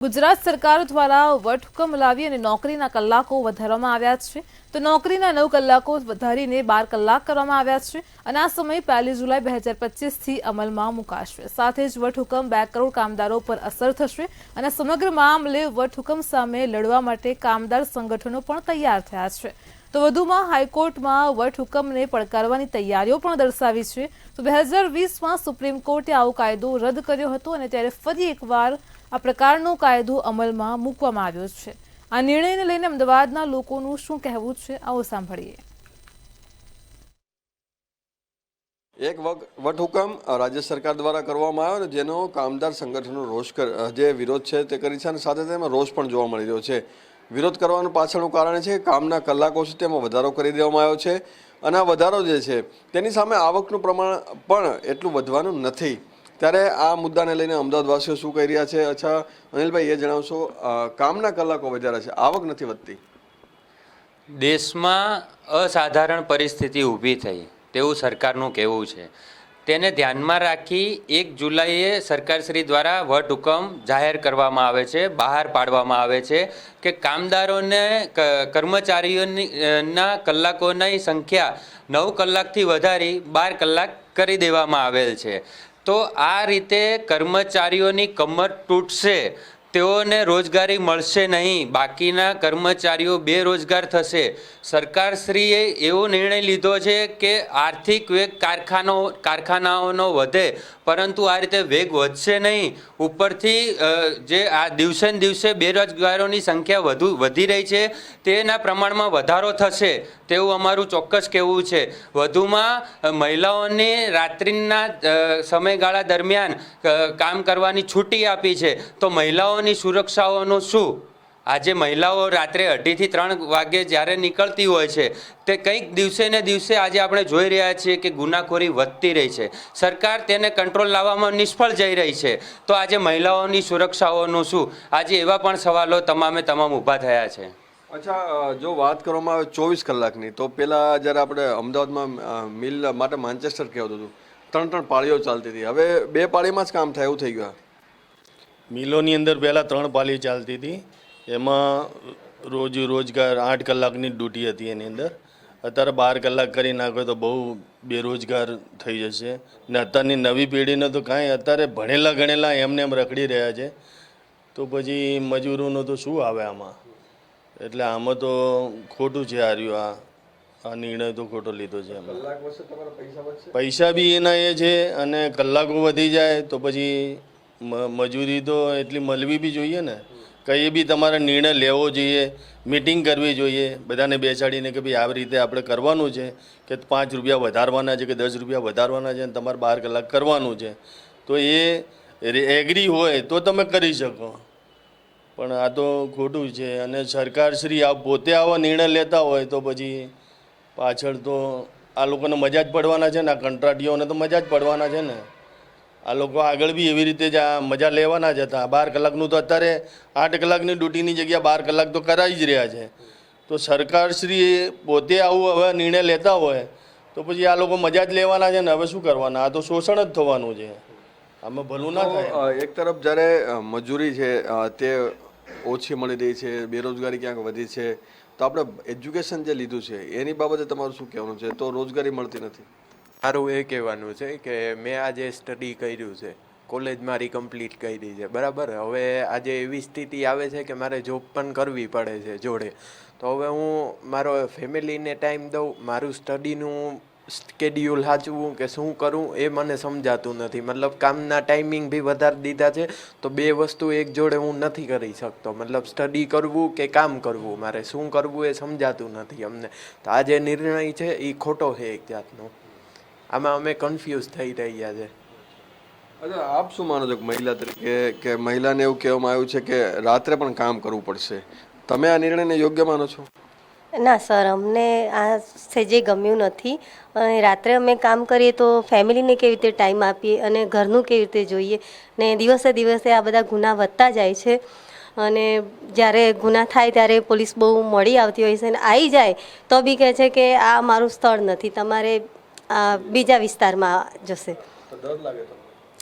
ગુજરાત સરકાર દ્વારા વટહુકમ લાવી અને નોકરીના કલાકો વધારવામાં આવ્યા છે. તો નોકરીના 9 કલાકો વધારીને 12 કલાક કરવામાં આવ્યા છે અને આ સમય 1 જુલાઈ 2025થી અમલમાં મુકાશે. સાથે જ વટહુકમ 2 કરોડ કામદારો પર અસર થશે અને સમગ્ર મામલે વટહુકમ સામે લડવા માટે કામદાર સંગઠનો પણ તૈયાર થયા છે. તો વધુમાં હાઈકોર્ટમાં વટહુકમને પડકારવાની તૈયારીઓ પણ દર્શાવી છે. તો 2020માં સુપ્રીમ કોર્ટે આવો કાયદો રદ કર્યો હતો અને ત્યારે ફરી એકવાર આ પ્રકારનો કાયદો અમલમાં મૂકવામાં આવ્યો છે. આ નિર્ણયને લઈને અમદાવાદના લોકોનું શું કહેવું છે, આવો સાંભળીએ. એક વટહુકમ રાજ્ય સરકાર દ્વારા કરવામાં આવ્યો ને જેનો કામદાર સંગઠનનો જે વિરોધ છે તે કરી છે અને સાથે તેમાં રોષ પણ જોવા મળી રહ્યો છે. વિરોધ કરવાનું પાછળનું કારણ છે કે કામના કલાકો છે તેમાં વધારો કરી દેવામાં આવ્યો છે અને આ વધારો જે છે તેની સામે આવકનું પ્રમાણ પણ એટલું વધવાનું નથી. ત્યારે આ મુદ્દાને લઈને અમદાવાદવાસીઓ શું કહી રહ્યા છે? અચ્છા અનિલભાઈ, એ જણાવશો, કામના કલાકો વધારે છે, આવક નથી વધતી. દેશમાં અસાધારણ પરિસ્થિતિ ઊભી થઈ તેવું સરકારનું કહેવું છે. તેને ધ્યાનમાં રાખી 1 જુલાઈએ સરકારશ્રી દ્વારા વટહુકમ જાહેર કરવામાં આવે છે, બહાર પાડવામાં આવે છે કે કામદારોને કર્મચારીઓના કલાકોની સંખ્યા 9 કલાકથી વધારી 12 કલાક કરી દેવામાં આવેલ છે. તો આ રીતે કર્મચારીઓની કમર તૂટશે, તેઓને રોજગારી મળશે નહીં, બાકીના કર્મચારીઓ બેરોજગાર થશે. સરકારશ્રીએ એવો નિર્ણય લીધો છે કે આર્થિક વેગ કારખાનાઓનો વધે, પરંતુ આ રીતે વેગ વધશે નહીં. ઉપરથી જે આ દિવસે ને દિવસે બેરોજગારોની સંખ્યા વધી રહી છે તેના પ્રમાણમાં વધારો થશે તેવું અમારું ચોક્કસ કહેવું છે. વધુમાં મહિલાઓને રાત્રિના સમયગાળા દરમિયાન કામ કરવાની છૂટી આપી છે. તો મહિલાઓની સુરક્ષાઓનું શું? આજે મહિલાઓ રાત્રે 2:30થી 3 વાગે જ્યારે નીકળતી હોય છે તે કંઈક દિવસે ને દિવસે આજે આપણે જોઈ રહ્યા છીએ કે ગુનાખોરી વધતી રહી છે. સરકાર તેને કંટ્રોલ લાવવામાં નિષ્ફળ જઈ રહી છે. તો આજે મહિલાઓની સુરક્ષાઓનું શું? આજે એવા પણ સવાલો તમામ ઊભા થયા છે. અચ્છા, જો વાત કરવામાં આવે 24 કલાકની, તો પહેલાં જ્યારે આપણે અમદાવાદમાં મિલ માટે માન્ચેસ્ટર કહેવાતું હતું, 3 પાળીઓ ચાલતી હતી. હવે 2 પાળીમાં જ કામ થાય એવું થઈ ગયું. મિલોની અંદર પહેલાં 3 પાળી ચાલતી હતી, એમાં રોજગાર 8 કલાકની ડ્યુટી હતી એની અંદર. અત્યારે 12 કલાક કરી નાખો તો બહુ બેરોજગાર થઈ જશે ને અત્યારની નવી પેઢીને તો કાંઈ અત્યારે ભણેલા ગણેલા એમને એમ રખડી રહ્યા છે. તો પછી મજૂરોનો તો શું આવે આમાં? એટલે આમાં તો ખોટું છે. આ નિર્ણય તો ખોટો લીધો છે. પૈસા બી એના એ છે અને કલાકો વધી જાય તો પછી મજૂરી તો એટલી મળવી બી જોઈએ ને. કંઈ બી તમારે નિર્ણય લેવો જોઈએ, મિટિંગ કરવી જોઈએ, બધાને બેસાડીને કે ભાઈ આવી રીતે આપણે કરવાનું છે કે 5 રૂપિયા વધારવાના છે કે 10 રૂપિયા વધારવાના છે અને તમારે 12 કલાક કરવાનું છે. તો એ એગ્રી હોય તો તમે કરી શકો, પણ આ તો ખોટું છે. અને સરકારશ્રી પોતે આવા નિર્ણય લેતા હોય તો પછી પાછળ તો આ લોકોને મજા જ પડવાના છે ને, આ કંટ્રાટીઓને તો મજા જ પડવાના છે ને. આ લોકો આગળ બી એવી રીતે જ આ મજા લેવાના જ હતા. 12 કલાકનું તો અત્યારે 8 કલાકની ડ્યુટીની જગ્યા 12 કલાક તો કરાવી જ રહ્યા છે. તો સરકારશ્રી પોતે આવું હવે નિર્ણય લેતા હોય તો પછી આ લોકો મજા જ લેવાના છે ને. હવે શું કરવાના? આ તો શોષણ જ થવાનું છે, આમાં ભલું ના થાય. એક તરફ જ્યારે મજૂરી છે તે ઓછી મળી રહી છે, બેરોજગારી ક્યાંક વધી છે, તો આપણે એજ્યુકેશન જે લીધું છે એની બાબતે તમારું શું કહેવાનું છે? તો રોજગારી મળતી નથી. મારું એ કહેવાનું છે કે મેં આજે સ્ટડી કર્યું છે, કોલેજ મારી કમ્પ્લીટ કરી છે, બરાબર. હવે આજે એવી સ્થિતિ આવે છે કે મારે જોબ પણ કરવી પડે છે જોડે. તો હવે હું મારો ફેમિલીને ટાઈમ દઉં, મારું સ્ટડીનું સ્કેડ્યુલ સાચવું કે શું કરું એ મને સમજાતું નથી. મતલબ કામના ટાઈમિંગ બી વધારી દીધા છે, તો 2 વસ્તુ એક જોડે હું નથી કરી શકતો. મતલબ સ્ટડી કરવું કે કામ કરવું, મારે શું કરવું એ સમજાતું નથી અમને. તો આ જે નિર્ણય છે એ ખોટો છે એક જાતનો. આમાં અમે કન્ફ્યુઝ થઈ રહ્યા છે. અચ્છા, આપ શું માનો છો કે મહિલા તરીકે કે મહિલાને એવું કહેવામાં આવ્યું છે કે રાત્રે પણ કામ કરવું પડશે, તમે આ નિર્ણયને યોગ્ય માનો છો? ના સર, અમને આ સહેજે ગમ્યું નથી. અને રાત્રે અમે કામ કરીએ તો ફેમિલીને કેવી રીતે ટાઈમ આપીએ અને ઘરનું કેવી રીતે જોઈએ ને. દિવસે દિવસે આ બધા ગુના વધતા જાય છે અને જ્યારે ગુના થાય ત્યારે પોલીસ બહુ મોડી આવતી હોય છે અને આવી જાય તો બી કહે છે કે આ મારું સ્થળ નથી, તમારે બીજા વિસ્તારમાં જશે. ડર લાગે તો?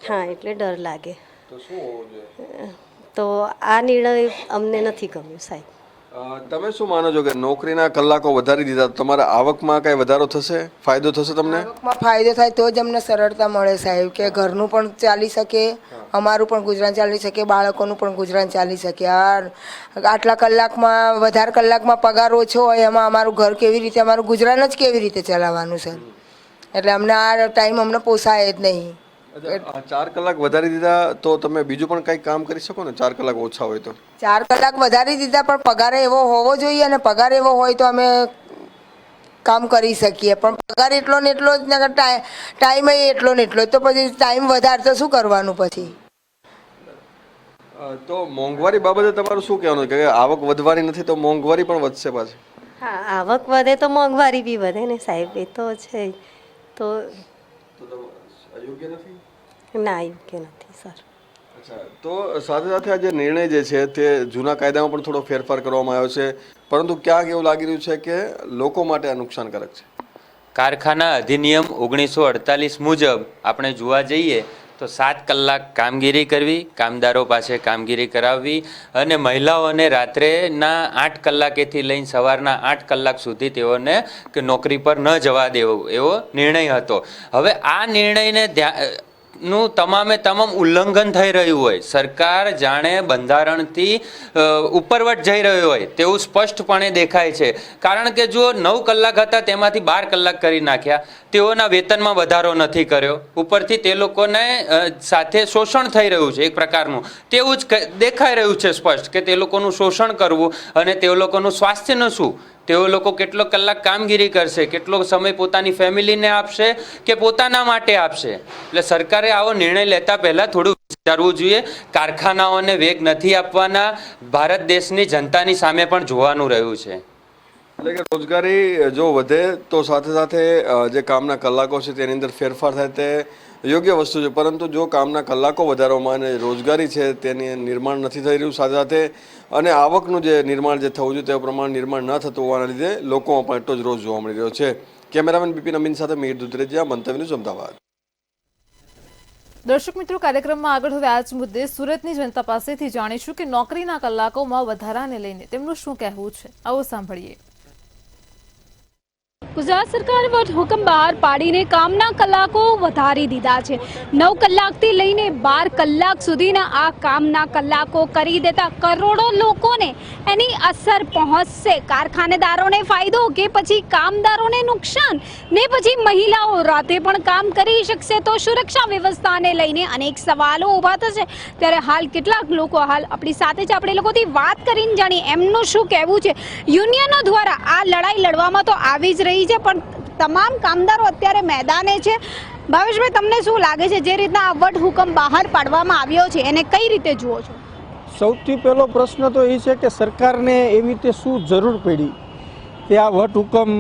હા, એટલે ડર લાગે. તો શું હોવું જોઈએ? તો આ નિર્ણય અમને નથી ગમ્યો સાહેબ. તમે શું માનો છો કે નોકરીના કલાકો વધારી દીધા તો તમારા આવકમાં કઈ વધારો થશે, ફાયદો થશે તમને? આવકમાં ફાયદો થાય તો જ અમને સરળતા મળે સાહેબ, કે ઘરનું પણ ચાલી શકે, અમારું પણ ગુજરાન ચાલી શકે, બાળકોનું પણ ગુજરાન ચાલી શકે. આટલા કલાકમાં વધારે કલાકમાં પગાર ઓછો હોય એમાં અમારું ઘર કેવી રીતે, અમારું ગુજરાન જ કેવી રીતે ચલાવવાનું છે? એટલે અમને આ ટાઈમ અમને પોસાય જ નહીં. 4 કલાક વધારી દીધા તો તમે બીજું પણ કંઈક કામ કરી શકો ને? 4 કલાક ઓછા હોય તો 4 કલાક વધારી દીધા પણ પગાર એવો હોવો જોઈએ, અને પગાર એવો હોય તો અમે કામ કરી શકીએ. પણ પગાર એટલો ને એટલો જ, ટાઈમ એટલો ને એટલો, તો પછી ટાઈમ વધારે તો શું કરવાનું પછી? તો મોંઘવારી બાબતે તમારું શું કહેવાનું કે આવક વધવાની નથી તો મોંઘવારી પણ વધશે પાછી? હા, આવક વધે તો મોંઘવારી બી વધે ને સાહેબ, એ તો છે. તો અયોગ્ય નથી? ના, યોગ્ય નથી સર. અચ્છા, તો સાથે સાથે આ જે નિર્ણય જે છે તે જૂના કાયદામાં પણ થોડો ફેરફાર કરવામાં આવ્યો છે, પરંતુ ક્યાંક એવું લાગી રહ્યું છે કે લોકો માટે આ નુકસાનકારક છે. કારખાના અધિનિયમ 1948 મુજબ આપણે જોવા જઈએ તો 7 કલાક કામગીરી કરવી, કામદારો પાસે કામગીરી કરાવવી, અને મહિલાઓને રાત્રેના 8 કલાકેથી લઈને સવારના 8 કલાક સુધી તેઓને કે નોકરી પર ન જવા દેવો એવો નિર્ણય હતો. હવે આ નિર્ણયને નું તમામ ઉલ્લંઘન થઈ રહ્યું હોય, સરકાર જાણે બંધારણથી ઉપરવટ જઈ રહ્યું હોય તેવું સ્પષ્ટપણે દેખાય છે. કારણ કે જો 9 કલાક હતા તેમાંથી 12 કલાક કરી નાખ્યા, તેઓના વેતનમાં વધારો નથી કર્યો, ઉપરથી તે લોકોને સાથે શોષણ થઈ રહ્યું છે એક પ્રકારનું, તેવું જ દેખાઈ રહ્યું છે સ્પષ્ટ કે તે લોકોનું શોષણ કરવું. અને તે લોકોનું સ્વાસ્થ્યનું શું, તેઓ લોકો કેટલો કલાક કામગીરી કરશે, કેટલો સમય પોતાની ફેમિલીને આપશે કે પોતાના માટે આપશે? એટલે સરકારે આવો નિર્ણય લેતા પહેલાં થોડું વિચારવું જોઈએ. કારખાનાઓને વેગ નથી આપવાના, ભારત દેશની જનતાની સામે પણ જોવાનું રહ્યું છે. એટલે કે રોજગારી જો વધે તો સાથે સાથે જે કામના કલાકો છે તેની અંદર ફેરફાર થાય તે યોગ્ય વસ્તુ છે, પરંતુ જો કામના કલાકો વધારવામાં અને રોજગારી છે તેની નિર્માણ નથી થઈ રહ્યું સાથે સાથે, અને આવકનું જે નિર્માણ જે થવું જોઈએ તે પ્રમાણે નિર્માણ ન થતું હોવાના લીધે લોકોમાં પણ એટલો જ રોષ જોવા મળી રહ્યો છે. કેમેરામેન બિપિન અમીન સાથે મીર દુધરેજિયા, મંતવ્ય ન્યૂઝ, અમદાવાદ. દર્શક મિત્રો, કાર્યક્રમમાં આગળ હવે આ જ મુદ્દે સુરતની જનતા પાસેથી જાણીશું કે નોકરીના કલાકોમાં વધારાને લઈને તેમનું શું કહેવું છે. આવો સાંભળીએ. ગુજરાત સરકારે વટહુકમ બહાર પાડીને કામના કલાકો વધારી દીધા છે. 9 કલાકથી લઈને 12 કલાક સુધીના આ કામના કલાકો કરી દેતા કરોડો લોકોને એની અસર પહોંચશે. કારખાનેદારોને ફાયદો કે પછી કામદારોને નુકસાન? ને પછી મહિલાઓ રાતે પણ કામ કરી શકશે તો સુરક્ષા વ્યવસ્થાને લઈને અનેક સવાલો ઊભા થશે. ત્યારે હાલ કેટલાક લોકો આપણી સાથે જ આપણે લોકોથી વાત કરીને જાણીએ એમનું શું કહેવું છે. યુનિયનો દ્વારા આ લડાઈ લડવામાં તો આવી જ રહી છે, પણ તમામ કામદારો અત્યારે મેદાને છે. ભાવેશભાઈ, તમને શું લાગે છે જે રીતના આ વટહુકમ બહાર પાડવામાં આવ્યો છે એને કઈ રીતે જુઓ છો? સૌથી પહેલો પ્રશ્ન તો એ છે કે સરકારને એવી રીતે શું જરૂર પડી કે આ વટહુકમ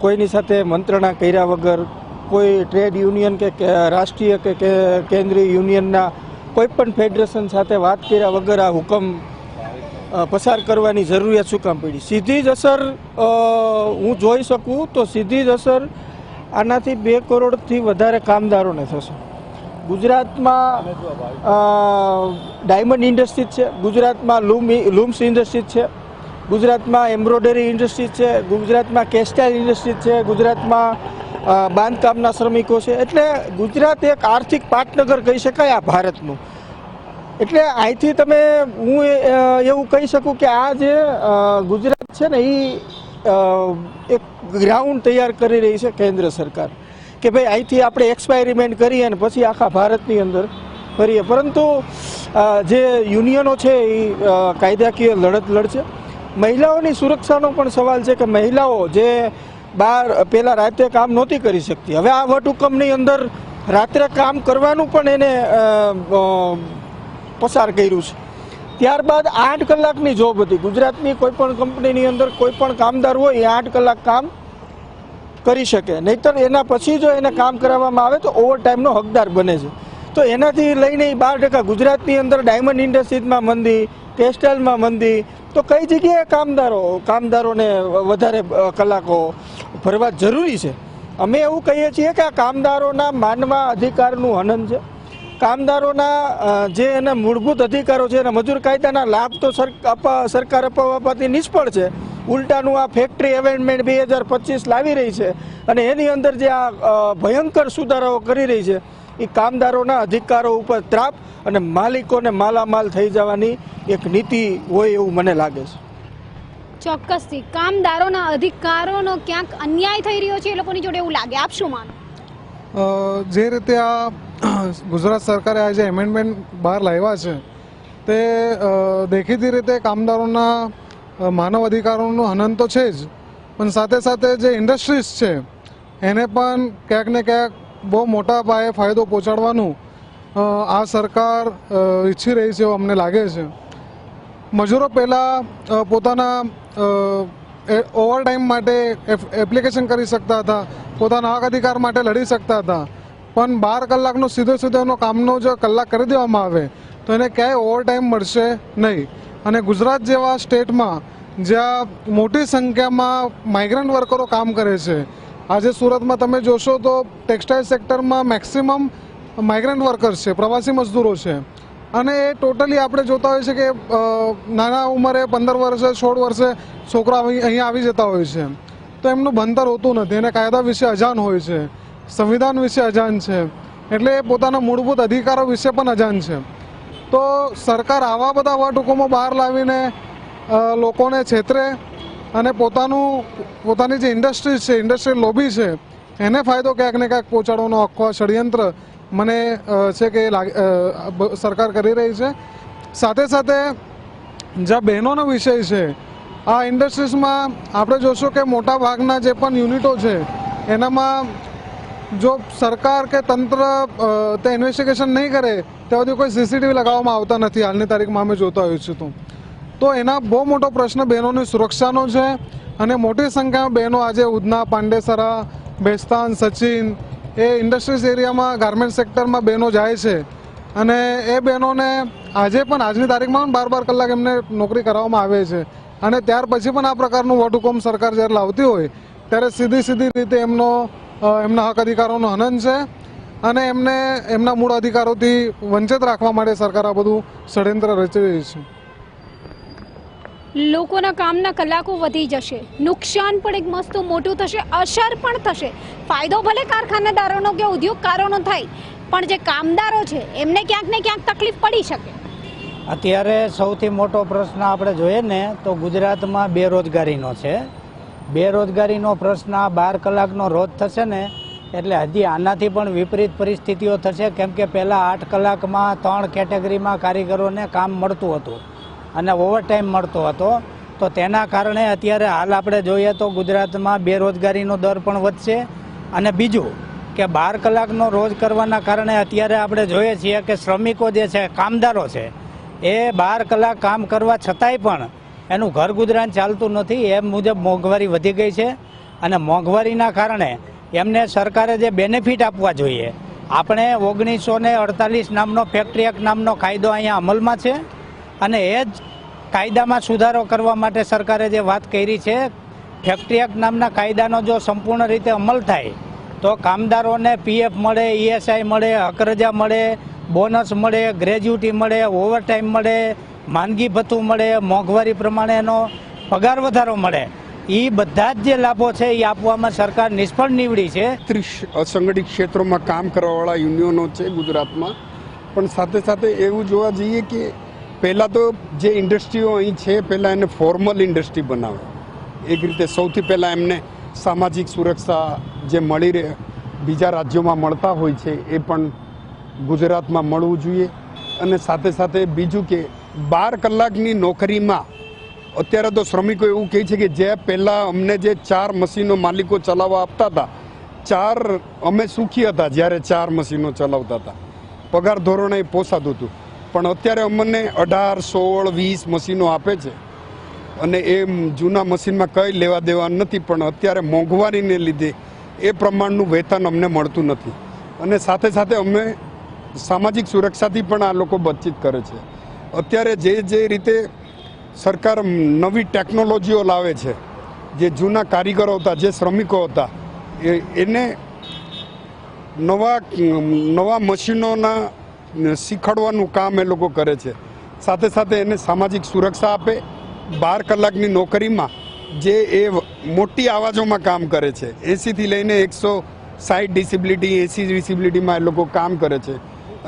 કોઈની સાથે મંત્રણા કર્યા વગર, કોઈ ટ્રેડ યુનિયન કે રાષ્ટ્રીય કે કેન્દ્રીય યુનિયનના કોઈ પણ ફેડરેશન સાથે વાત કર્યા વગર આ હુકમ પસાર કરવાની જરૂરિયાત શું કામ પડી? સીધી જ અસર હું જોઈ શકું તો સીધી જ અસર આનાથી 2 કરોડથી વધારે કામદારોને થશે. ગુજરાતમાં ડાયમંડ ઇન્ડસ્ટ્રી છે, ગુજરાતમાં લૂમ્સ ઇન્ડસ્ટ્રી છે, ગુજરાતમાં એમ્બ્રોઇડરી ઇન્ડસ્ટ્રી છે, ગુજરાતમાં ટેક્સટાઇલ ઇન્ડસ્ટ્રી છે, ગુજરાતમાં બાંધકામના શ્રમિકો છે. એટલે ગુજરાત એક આર્થિક પાટનગર કહી શકાય આ ભારતનું. એટલે અહીંથી હું એવું કહી શકું કે આ જે ગુજરાત છે ને એ એક ગ્રાઉન્ડ તૈયાર કરી રહી છે કેન્દ્ર સરકાર, કે ભાઈ અહીંથી આપણે એક્સપાયરીમેન્ટ કરીએ અને પછી આખા ભારતની અંદર કરીએ. પરંતુ જે યુનિયનો છે એ કાયદાકીય લડત લડશે. મહિલાઓની સુરક્ષાનો પણ સવાલ છે કે મહિલાઓ જે પહેલાં રાતે કામ નહોતી કરી શકતી, હવે આ વટહુકમની અંદર રાત્રે કામ કરવાનું પણ એને પસાર કર્યું છે. ત્યારબાદ 8 કલાકની જોબ હતી. ગુજરાતની કોઈ પણ કંપનીની અંદર કોઈ પણ કામદાર હોય એ 8 કલાક કામ કરી શકે, નહીંતર એના પછી જો એને કામ કરાવવામાં આવે તો ઓવરટાઈમનો હકદાર બને છે. તો એનાથી લઈને 12%. ગુજરાતની અંદર ડાયમંડ ઇન્ડસ્ટ્રીઝમાં મંદી, ટેક્સટાઇલમાં મંદી, તો કઈ જગ્યાએ કામદારોને વધારે કલાકો ભરવા જરૂરી છે? અમે એવું કહીએ છીએ કે આ કામદારોના માનવા અધિકારનું હનન છે. કામદારોના જે એના મૂળભૂત અધિકારો છે એના મજૂર કાયદાના લાભ તો સરકાર અપાવવાથી નિષ્ફળ છે. ઉલટાનું આ ફેક્ટરી એમેન્ડમેન્ટ 2025 લાવી રહી છે અને એની અંદર જે આ ભયંકર સુધારાઓ કરી રહી છે એ કામદારોના અધિકારો ઉપર ત્રાપ અને માલિકોને માલામાલ થઈ જવાની એક નીતિ હોય એવું મને લાગે છે. ચોક્કસથી કામદારોના અધિકારોનો ક્યાંક અન્યાય થઈ રહ્યો છે એ લોકોની જોડે એવું લાગે. આપ શું માનો? જે રીતે આ ગુજરાત સરકારે આ જે એમેન્ડમેન્ટ બહાર લાવ્યા છે તે દેખીતી રીતે કામદારોના માનવ અધિકારોનું હનન તો છે જ, પણ સાથે સાથે જે ઇન્ડસ્ટ્રીઝ છે એને પણ ક્યાંક ને ક્યાંક બહુ મોટા પાયે ફાયદો પહોંચાડવાનું આ સરકાર ઈચ્છી રહી છે એવું અમને લાગે છે. મજૂરો પહેલાં પોતાના ઓવરટાઈમ માટે એપ્લિકેશન કરી શકતા હતા, પોતાના હક અધિકાર માટે લડી શકતા હતા, પણ 12 કલાકનો સીધો એનો કામનો જો કલાક કરી દેવામાં આવે તો એને ક્યાંય ઓવરટાઈમ મળશે નહીં. અને ગુજરાત જેવા સ્ટેટમાં જ્યાં મોટી સંખ્યામાં માઇગ્રન્ટ વર્કરો કામ કરે છે, આજે સુરતમાં તમે જોશો તો ટેક્સટાઇલ સેક્ટરમાં મેક્સિમમ માઇગ્રન્ટ વર્કર્સ છે, પ્રવાસી મજદૂરો છે. અને એ ટોટલી આપણે જોતા હોઈએ છીએ કે નાના ઉંમરે 15 વર્ષે 16 વર્ષે છોકરા અહીંયા આવી જતા હોય છે, તો એમનું ભણતર હોતું નથી, એને કાયદા વિશે અજાણ હોય છે, સંવિધાન વિશે અજાણ છે, એટલે પોતાના મૂળભૂત અધિકારો વિશે પણ અજાણ છે. તો સરકાર આવા બધા વટહુકમો બહાર લાવીને લોકોને છેતરે અને પોતાની જે ઇન્ડસ્ટ્રી છે, ઇન્ડસ્ટ્રીયલ લોબી છે, એને ફાયદો ક્યાંક ને ક્યાંક પહોંચાડવાનો આખો ષડયંત્ર મને છે કે સરકાર કરી રહી છે. સાથે સાથે જ્યાં બહેનોનો વિષય છે, આ ઇન્ડસ્ટ્રીઝમાં આપણે જોશું કે મોટા ભાગના જે પણ યુનિટો છે એનામાં જો સરકાર કે તંત્ર તે ઇન્વેસ્ટિગેશન નહીં કરે ત્યાં સુધી કોઈ સીસીટીવી લગાવવામાં આવતા નથી. હાલની તારીખમાં અમે જોતા હોઈએ છીએ તો એના બહુ મોટો પ્રશ્ન બહેનોની સુરક્ષાનો છે. અને મોટી સંખ્યામાં બહેનો આજે ઉધના, પાંડેસરા, બેસ્તાન, સચિન એ ઇન્ડસ્ટ્રીઝ એરિયામાં ગાર્મેન્ટ સેક્ટરમાં બહેનો જાય છે અને એ બહેનોને આજે પણ આજની તારીખમાં પણ 12 કલાક એમને નોકરી કરાવવામાં આવે છે. અને ત્યાર પછી પણ આ પ્રકારનું વટહુકમ સરકાર જ્યારે લાવતી હોય ત્યારે સીધી રીતે એમના હક અધિકારોનું હનન છે અને એમને એમના મૂળ અધિકારોથી વંચિત રાખવા માટે સરકાર આ બધું ષડયંત્ર રચી રહી છે. લોકોના કામના કલાકો વધી જશે, નુકસાન પણ એક મસ્ત મોટું થશે, અસર પણ થશે. ફાયદો ભલે કારખાનેદારોનો કે ઉદ્યોગકારોનો થાય, પણ જે કામદારો છે એમને ક્યાંક ને ક્યાંક તકલીફ પડી શકે. અત્યારે સૌથી મોટો પ્રશ્ન આપણે જોઈએ ને તો ગુજરાતમાં બેરોજગારીનો છે. બેરોજગારીનો પ્રશ્ન 12 કલાકનો રોજ થશે ને એટલે હજી આનાથી પણ વિપરીત પરિસ્થિતિઓ થશે. કેમ કે પહેલાં 8 કલાકમાં 3 કેટેગરીમાં કારીગરોને કામ મળતું હતું અને ઓવરટાઈમ મળતો હતો. તો તેના કારણે અત્યારે હાલ આપણે જોઈએ તો ગુજરાતમાં બેરોજગારીનો દર પણ વધશે. અને બીજું કે 12 કલાકનો રોજ કરવાના કારણે અત્યારે આપણે જોઈએ છીએ કે શ્રમિકો જે છે, કામદારો છે, એ 12 કલાક કામ કરવા છતાંય પણ એનું ઘર ગુજરાન ચાલતું નથી. એ મુજબ મોંઘવારી વધી ગઈ છે અને મોંઘવારીના કારણે એમને સરકારે જે બેનિફિટ આપવા જોઈએ, આપણે 1948 નામનો ફેક્ટરી એક્ટ નામનો કાયદો અહીંયા અમલમાં છે અને એ જ કાયદામાં સુધારો કરવા માટે સરકારે જે વાત કરી છે, ફેક્ટરી એક્ટ નામના કાયદાનો જો સંપૂર્ણ રીતે અમલ થાય તો કામદારોને PF મળે, ESI મળે, હકરજા મળે, બોનસ મળે, ગ્રેજ્યુટી મળે, ઓવરટાઈમ મળે, માંદગી ભથ્થું મળે, મોંઘવારી પ્રમાણે એનો પગાર વધારો મળે. એ બધા જ જે લાભો છે એ આપવામાં સરકાર નિષ્ફળ નીવડી છે. અસંગઠિત ક્ષેત્રોમાં કામ કરવાવાળા યુનિયનો છે ગુજરાતમાં, પણ સાથે સાથે એવું જોવા જઈએ કે પહેલાં તો જે ઇન્ડસ્ટ્રીઓ અહીં છે પહેલાં એને ફોર્મલ ઇન્ડસ્ટ્રી બનાવે. એક રીતે સૌથી પહેલાં એમને સામાજિક સુરક્ષા જે મળી રહે બીજા રાજ્યોમાં મળતા હોય છે એ પણ ગુજરાતમાં મળવું જોઈએ. અને સાથે સાથે બીજું કે 12 કલાકની નોકરીમાં અત્યારે તો શ્રમિકો એવું કહે છે કે જે પહેલાં અમને જે 4 મશીનો માલિકો ચલાવવા આપતા હતા, અમે સુખી હતા જ્યારે 4 મશીનો ચલાવતા હતા, પગાર ધોરણે પોસાતું હતું. પણ અત્યારે અમને 18, 16, 20 મશીનો આપે છે અને એ જૂના મશીનમાં કંઈ લેવા દેવા નથી. પણ અત્યારે મોંઘવારીને લીધે એ પ્રમાણનું વેતન અમને મળતું નથી. અને સાથે સાથે અમે સામાજિક સુરક્ષાથી પણ આ લોકો વંચિત કરે છે. અત્યારે જે રીતે સરકાર નવી ટેકનોલોજીઓ લાવે છે, જે જૂના કારીગરો હતા, જે શ્રમિકો હતા, એને નવા મશીનોના શીખવાડવાનું કામ એ લોકો કરે છે. સાથે સાથે એને સામાજિક સુરક્ષા આપે. 12 કલાકની નોકરીમાં જે એ મોટી આવાજોમાં કામ કરે છે, 80થી લઈને 160 ડિસેબિલિટી 80 ડિસેબિલિટીમાં એ લોકો કામ કરે છે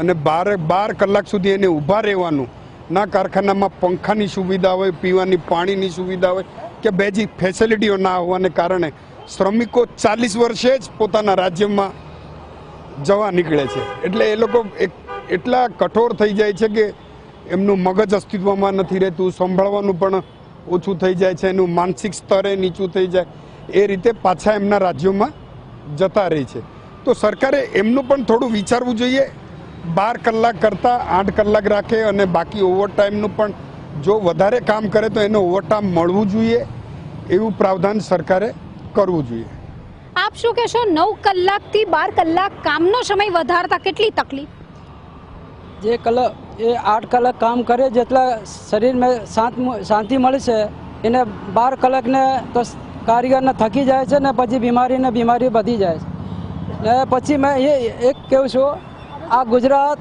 અને 12 કલાક સુધી એને ઊભા રહેવાનું, ના કારખાનામાં પંખાની સુવિધા હોય, પીવાની પાણીની સુવિધા હોય કે બેઝિક ફેસિલિટીઓ ના હોવાને કારણે શ્રમિકો 40 વર્ષે જ પોતાના રાજ્યમાં જવા નીકળે છે. એટલે એ લોકો એટલા કઠોર થઈ જાય છે કે એમનું મગજ અસ્તિત્વમાં નથી રહેતું, સંભાળવાનું પણ ઓછું થઈ જાય છે, એનું માનસિક સ્તરે નીચું થઈ જાય, એ રીતે પાછા એમના રાજ્યોમાં જતા રહે છે. તો સરકારે એમનું પણ થોડું વિચારવું જોઈએ. 12 કલાક કરતાં 8 કલાક રાખે અને બાકી ઓવરટાઈમનું પણ જો વધારે કામ કરે તો એને ઓવરટાઈમ મળવું જોઈએ, એવું પ્રાવધાન સરકારે કરવું જોઈએ. આપ શું કહેશો, 9 કલાકથી 12 કલાક કામનો સમય વધારતા કેટલી તકલીફ? જે એ 8 કલાક કામ કરે જેટલા શરીરમાં શાંતિ મળે છે એને 12 કલાકને તો કારીગરને થકી જાય છે ને પછી બીમારી વધી જાય છે. ને પછી મેં એક કહું છું, આ ગુજરાત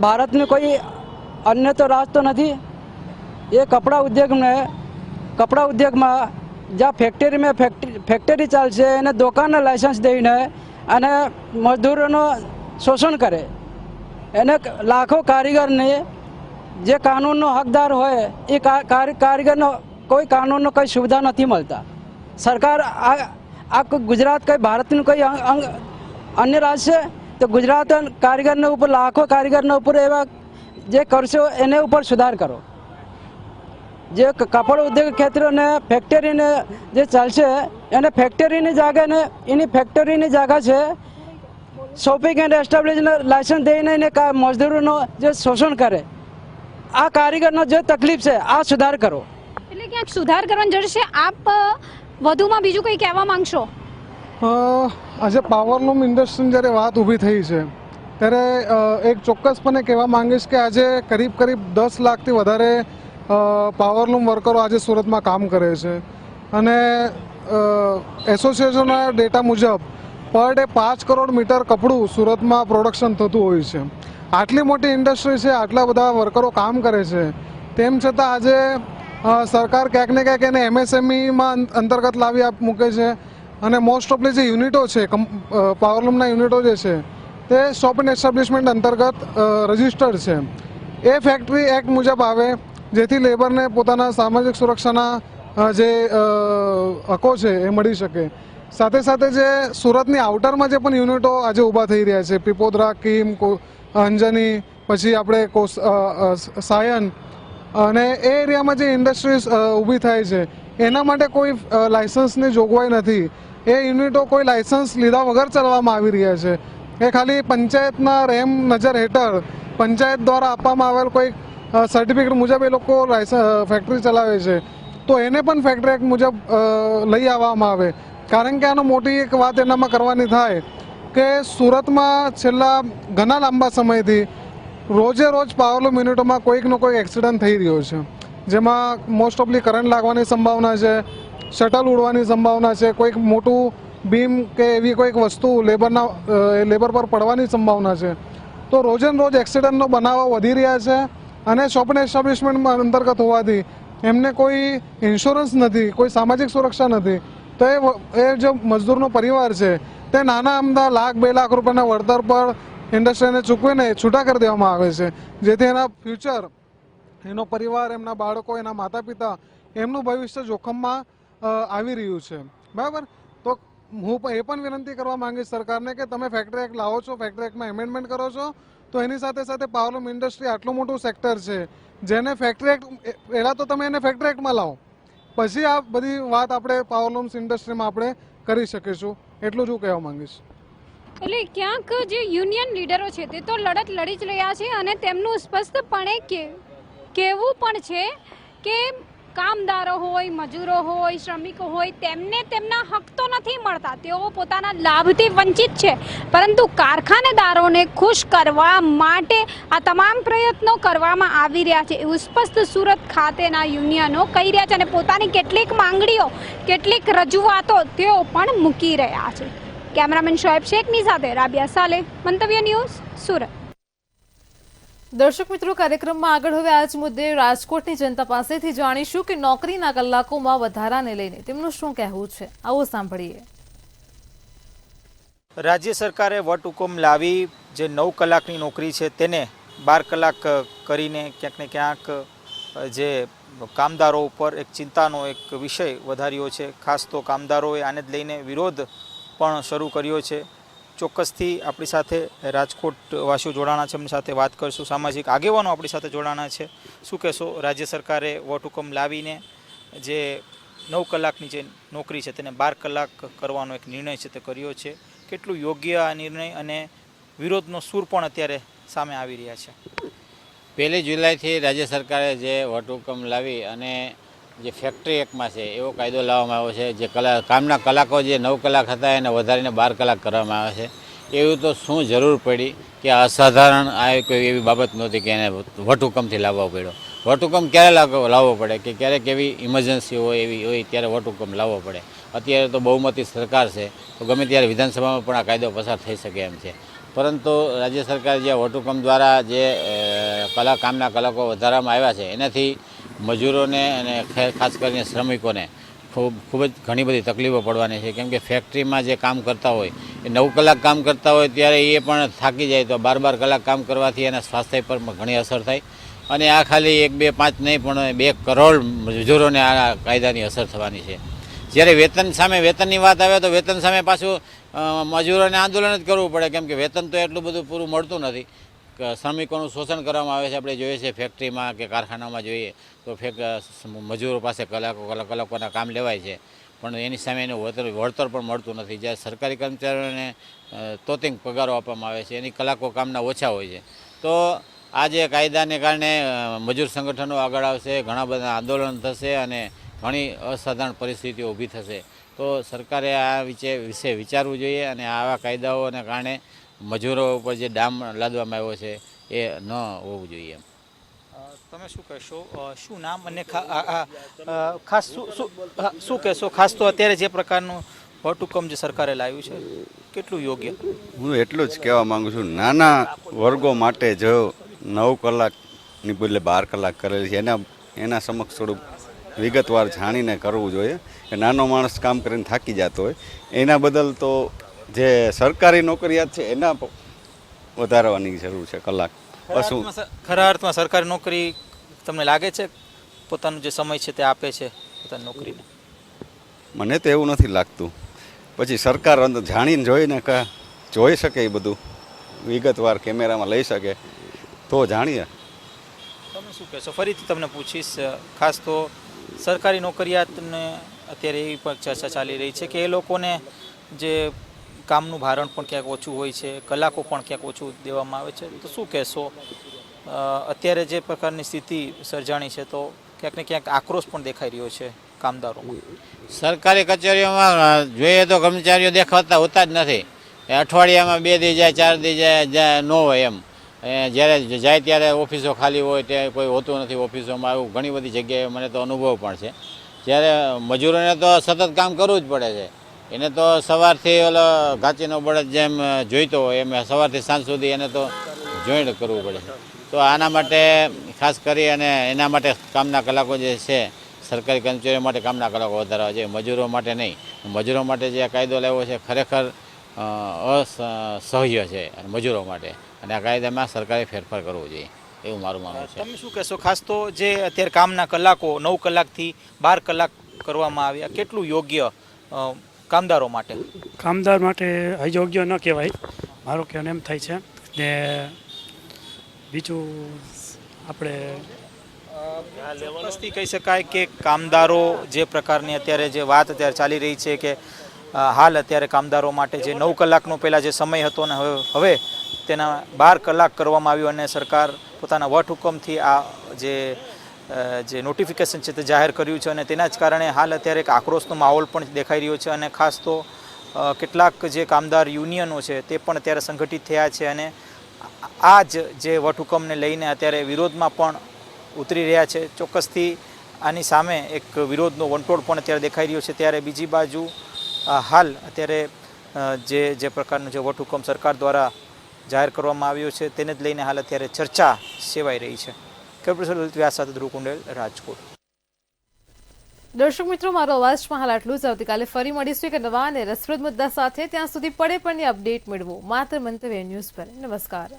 ભારતનું કોઈ અન્ય તો રાજ તો નથી. એ કપડા ઉદ્યોગમાં જ્યાં ફેક્ટરી ચાલશે એને દુકાનના લાયસન્સ દઈને અને મજદૂરોનું શોષણ કરે. એને લાખો કારીગરને જે કાનૂનનો હકદાર હોય એ કારીગરનો કોઈ કાનૂનનો કોઈ સુવિધા નથી મળતા. સરકાર આ ગુજરાત કઈ ભારતનું કોઈ અન્ય રાજ્ય છે તો ગુજરાત કારીગરના ઉપર લાખો કારીગરના ઉપર એવા જે કરશો એને ઉપર સુધાર કરો. જે કપડ ઉદ્યોગ ક્ષેત્રને ફેક્ટરીને જે ચાલશે એને ફેક્ટરીની જાગાને એની ફેક્ટરીની જાગા છે શોપિંગ એન્ડ એસ્ટાબ્લિશને લાયસન્સ દઈને એને મજદૂરોનો જે શોષણ કરે, આ કારીગરનો જે તકલીફ છે આ સુધાર કરો. એટલે ક્યાંક સુધાર કરવાની જરૂર છે. આપ વધુમાં બીજું કંઈ કહેવા માંગશો? આજે પાવરલૂમ ઇન્ડસ્ટ્રીની જ્યારે વાત ઊભી થઈ છે ત્યારે એક ચોક્કસપણે કહેવા માંગીશ કે આજે કરીબ 10 લાખથી વધારે પાવરલૂમ વર્કરો આજે સુરતમાં કામ કરે છે અને એસોસિએશનના ડેટા મુજબ પર ડે 5 કરોડ મીટર કપડું સુરતમાં પ્રોડક્શન થતું હોય છે. આટલી મોટી ઇન્ડસ્ટ્રી છે, આટલા બધા વર્કરો કામ કરે છે, તેમ છતાં આજે સરકાર ક્યાંક ને ક્યાંક એને MSMEમાં અંતર્ગત લાવી મૂકે છે અને મોસ્ટ ઓફલી જે યુનિટો છે પાવરલૂમના યુનિટો જે છે તે શોપ એન્ડ એસ્ટાબ્લિશમેન્ટ અંતર્ગત રજિસ્ટર્ડ છે. એ ફેક્ટરી એક્ટ મુજબ આવે જેથી લેબરને પોતાના સામાજિક સુરક્ષાના જે હકો છે એ મળી શકે. સાથે સાથે જે સુરતની આઉટરમાં જે પણ યુનિટો આજે ઊભા થઈ રહ્યા છે, પીપોદરા, કીમ, અંજની, પછી આપણે સાયન અને એ એરિયામાં જે ઇન્ડસ્ટ્રીઝ ઊભી થાય છે એના માટે કોઈ લાયસન્સની જોગવાઈ નથી. એ યુનિટો કોઈ લાયસન્સ લીધા વગર ચલાવવામાં આવી રહ્યા છે. એ ખાલી પંચાયતના રેમ નજર હેઠળ પંચાયત દ્વારા આપવામાં આવેલ કોઈ સર્ટિફિકેટ મુજબ એ લોકો ફેક્ટરી ચલાવે છે. તો એને પણ ફેક્ટરી એક્ટ મુજબ લઈ આવવામાં આવે. કારણ કે આનો મોટી એક વાત એનામાં કરવાની થાય કે સુરતમાં છેલ્લા ઘણા લાંબા સમયથી રોજે રોજ પાવરલૂમ યુનિટોમાં કોઈકનો કોઈ એક્સિડન્ટ થઈ રહ્યો છે, જેમાં મોસ્ટ ઓફલી કરંટ લાગવાની સંભાવના છે, શટલ ઉડવાની સંભાવના છે, કોઈક મોટું બીમ કે એવી કોઈક વસ્તુ લેબર પર પડવાની સંભાવના છે. તો રોજે રોજ એક્સિડન્ટનો બનાવો વધી રહ્યા છે અને શોપ એન્ડ એસ્ટાબ્લિશમેન્ટ અંતર્ગત હોવાથી એમને કોઈ ઇન્સ્યોરન્સ નથી, કોઈ સામાજિક સુરક્ષા નથી. તો એ જે મજદૂરનો પરિવાર છે તે નાના અમદા ₹1,00,000 2 લાખ રૂપિયાના વળતર પર ઇન્ડસ્ટ્રીને ચૂકવીને છૂટા કરી દેવામાં આવે છે, જેથી એના ફ્યુચર, એનો પરિવાર, એમના બાળકો, એના માતા પિતા, એમનું ભવિષ્ય જોખમમાં આવી રહ્યું છે. બરાબર. તો હું એ પણ વિનંતી કરવા માંગીશ સરકારને કે તમે ફેક્ટરી એક્ટ લાવો છો, ફેક્ટરી એક્ટમાં એમેન્ડમેન્ટ કરો છો, તો એની સાથે સાથે પાવરલૂમ ઇન્ડસ્ટ્રી આટલું મોટું સેક્ટર છે જેને ફેક્ટરી એક્ટ પહેલાં તો તમે એને ફેક્ટરી એક્ટમાં લાવો, પછી આ બધી વાત આપણે પાવરલૂમ્સ ઇન્ડસ્ટ્રીમાં આપણે કરી શકીશું. એટલું જ હું કહેવા માંગીશ. એટલે ક્યાંક જે યુનિયન લીડરો છે તે તો લડત લડી જ રહ્યા છે અને તેમનું સ્પષ્ટપણે કહેવું પણ છે કે કામદારો હોય, મજૂરો હોય, શ્રમિકો હોય, તેમને તેમના હક તો નથી મળતા, તેઓ પોતાના લાભથી વંચિત છે. પરંતુ કારખાનેદારોને ખુશ કરવા માટે આ તમામ પ્રયત્નો કરવામાં આવી રહ્યા છે એવું સ્પષ્ટ સુરત ખાતેના યુનિયનો કહી રહ્યા છે અને પોતાની કેટલીક માંગણીઓ, કેટલીક રજૂઆતો તેઓ પણ મૂકી રહ્યા છે. કેમેરામેન શોએબ શેખની સાથે રાબિયા સાલેહ, મંતવ્ય ન્યૂઝ, સુરત. દર્શક મિત્રો, કાર્યક્રમમાં આગળ હવે આ જ મુદ્દે રાજકોટની જનતા પાસેથી જાણીશું કે નોકરીના કલાકોમાં વધારાને લઈને તેમનું શું કહેવું છે. આવો સાંભળીએ. રાજ્ય સરકારે વટહુકમ લાવી જે 9 કલાકની નોકરી છે તેને 12 કલાક કરીને ક્યાંક ને ક્યાંક જે કામદારો ઉપર એક ચિંતાનો એક વિષય વધાર્યો છે. ખાસ તો કામદારોએ આને જ લઈને વિરોધ પણ શરૂ કર્યો છે. ચોક્કસથી આપણી સાથે રાજકોટવાસીઓ જોડાણા છે, એમની સાથે વાત કરીશું. સામાજિક આગેવાનો આપણી સાથે જોડાણા છે. શું કહેશો, રાજ્ય સરકારે વટહુકમ લાવીને જે 9 કલાકની જે નોકરી છે તેને 12 કલાક કરવાનો એક નિર્ણય છે તે કર્યો છે. કેટલું યોગ્ય આ નિર્ણય અને વિરોધનો સૂર પણ અત્યારે સામે આવી રહ્યા છે? 1 જુલાઈથી રાજ્ય સરકારે જે વટહુકમ લાવી અને જે ફેક્ટરી એક્ટમાં છે એવો કાયદો લાવવામાં આવ્યો છે. જે કામના કલાકો જે 9 કલાક હતા એને વધારીને 12 કલાક કરવામાં આવે છે. એવું તો શું જરૂર પડી કે અસાધારણ આ કોઈ એવી બાબત નહોતી કે એને વટહુકમથી લાવવો પડ્યો. વટહુકમ ક્યારે લાવવો પડે કે ક્યારેક એવી ઇમરજન્સી હોય એવી હોય ત્યારે વટહુકમ લાવવો પડે. અત્યારે તો બહુમતી સરકાર છે તો ગમે ત્યારે વિધાનસભામાં પણ આ કાયદો પસાર થઈ શકે એમ છે. પરંતુ રાજ્ય સરકાર જે વટહુકમ દ્વારા જે કામના કલાકો વધારવામાં આવ્યા છે એનાથી મજૂરોને અને ખાસ કરીને શ્રમિકોને ખૂબ જ ઘણી બધી તકલીફો પડવાની છે. કેમ કે ફેક્ટરીમાં જે કામ કરતા હોય એ 9 કલાક કામ કરતા હોય ત્યારે એ પણ થાકી જાય તો 12 કલાક કામ કરવાથી એના સ્વાસ્થ્ય પર ઘણી અસર થાય. અને આ ખાલી 1, 2, 5 નહીં પણ 2 કરોડ મજૂરોને આ કાયદાની અસર થવાની છે. જ્યારે વેતન સામે વેતનની વાત આવે તો વેતન સામે પાછું મજૂરોને આંદોલન જ કરવું પડે. કેમ કે વેતન તો એટલું બધું પૂરું મળતું નથી. શ્રમિકોનું શોષણ કરવામાં આવે છે. આપણે જોઈએ છે ફેક્ટરીમાં કે કારખાનામાં જોઈએ તો મજૂરો પાસે કલાકોના કામ લેવાય છે પણ એની સામે એનું વળતર પણ મળતું નથી. જ્યારે સરકારી કર્મચારીઓને તોતિંગ પગારો આપવામાં આવે છે, એની કલાકો કામના ઓછા હોય છે. તો આ જે કાયદાને કારણે મજૂર સંગઠનો આગળ આવશે, ઘણા બધા આંદોલન થશે અને ઘણી અસાધારણ પરિસ્થિતિઓ ઊભી થશે. તો સરકારે આ વિશે વિચારવું જોઈએ અને આવા કાયદાઓને કારણે મજૂરો ઉપર જે ડામ લાદવામાં આવ્યો છે એ ન હોવું જોઈએ. તમે શું કહેશો, શું નામ અને ખાસ શું કહેશો? ખાસ તો અત્યારે જે પ્રકારનું વટહુકમ જે સરકારે લાવ્યું છે કેટલું યોગ્ય? હું એટલું જ કહેવા માગું છું, નાના વર્ગો માટે જો 9 કલાકની બદલે 12 કલાક કરેલી છે એના સમક્ષ થોડુંક વિગતવાર જાણીને કરવું જોઈએ. કે નાનો માણસ કામ કરીને થાકી જતો હોય એના બદલ તો જે સરકારી નોકરિયાત છે એના વધારવાની જરૂર છે કલાક. ખરા અર્થમાં સરકારી નોકરી તમને લાગે છે પોતાનો જે સમય છે તે આપે છે પોતાની નોકરીને? મને તો એવું નથી લાગતું. પછી સરકાર જાણીને જોઈને જોઈ શકે એ બધું વિગતવાર કેમેરામાં લઈ શકે તો જાણીએ. તમે શું કહેશો? ફરીથી તમને પૂછીશ, ખાસ તો સરકારી નોકરિયાતને અત્યારે એવી પણ ચર્ચા ચાલી રહી છે કે એ લોકોને જે કામનું ભારણ પણ ક્યાંક ઓછું હોય છે, કલાકો પણ ક્યાંક ઓછું દેવામાં આવે છે. તો શું કહેશો, અત્યારે જે પ્રકારની સ્થિતિ સર્જાણી છે તો ક્યાંક ને ક્યાંક આક્રોશ પણ દેખાઈ રહ્યો છે કામદારોમાં? સરકારી કચેરીઓમાં જોઈએ તો કર્મચારીઓ દેખાતા હોતા જ નથી. અઠવાડિયામાં 2 દી જાય, 4 દી જાય ન હોય એમ. જ્યારે જાય ત્યારે ઓફિસો ખાલી હોય ત્યાં કોઈ હોતું નથી ઓફિસોમાં. એવું ઘણી બધી જગ્યાએ મને તો અનુભવ પણ છે. જ્યારે મજૂરોને તો સતત કામ કરવું જ પડે છે. એને તો સવારથી ઓલો ઘાંચીનો બળદ જેમ જોઈતો હોય એમ સવારથી સાંજ સુધી એને તો જોઈન્ટ કરવું પડે છે. તો આના માટે ખાસ કરી અને એના માટે કામના કલાકો જે છે સરકારી કર્મચારીઓ માટે કામના કલાકો વધારવા જોઈએ, મજૂરો માટે નહીં. મજૂરો માટે જે કાયદો લાવ્યો છે ખરેખર અસહ્ય છે અને મજૂરો માટે, અને આ કાયદામાં સરકારે ફેરફાર કરવો જોઈએ એવું મારું માનવું છે. તમે શું કહેશો, ખાસ તો જે અત્યારે કામના કલાકો 9 કલાકથી 12 કલાક કરવામાં આવ્યા, કેટલું યોગ્ય કામદારો માટે? કામદાર માટે અયોગ્ય ન કહેવાય, મારું કહેવાનું એમ થાય છે. ને બીજું આપણે ચોક્કસથી કહી શકાય કે કામદારો જે પ્રકારની અત્યારે જે વાત અત્યારે ચાલી રહી છે કે હાલ અત્યારે કામદારો માટે જે 9 કલાકનો પહેલાં જે સમય હતો ને હવે તેના 12 કલાક કરવામાં આવ્યું અને સરકાર પોતાના વટહુકમથી આ જે નોટિફિકેશન છે તે જાહેર કર્યું છે અને તેના જ કારણે હાલ અત્યારે એક આક્રોશનો માહોલ પણ દેખાઈ રહ્યો છે. અને ખાસ તો કેટલાક જે કામદાર યુનિયનો છે તે પણ અત્યારે સંગઠિત થયા છે અને આ જ જે વટહુકમને લઈને અત્યારે વિરોધમાં પણ ઉતરી રહ્યા છે. ચોક્કસથી આની સામે એક વિરોધનો વંટોળ પણ અત્યારે દેખાઈ રહ્યો છે. ત્યારે બીજી બાજુ હાલ અત્યારે જે પ્રકારનો જે વટહુકમ સરકાર દ્વારા જાહેર કરવામાં આવ્યો છે તેને જ લઈને હાલ અત્યારે ચર્ચા સેવાઈ રહી છે. કેપ્ટન લલિત વ્યાસ સાથે ધ્રુવ કુંડેલ, રાજકોટ. દર્શક મિત્રો, મારો અવાજમાં હાલ આટલું જ. આવતીકાલે ફરી મળીશું એક નવા અને રસપ્રદ મુદ્દા સાથે. ત્યાં સુધી પડે પણની અપડેટ મેળવો માત્ર મંતવ્ય ન્યૂઝ પર. નમસ્કાર.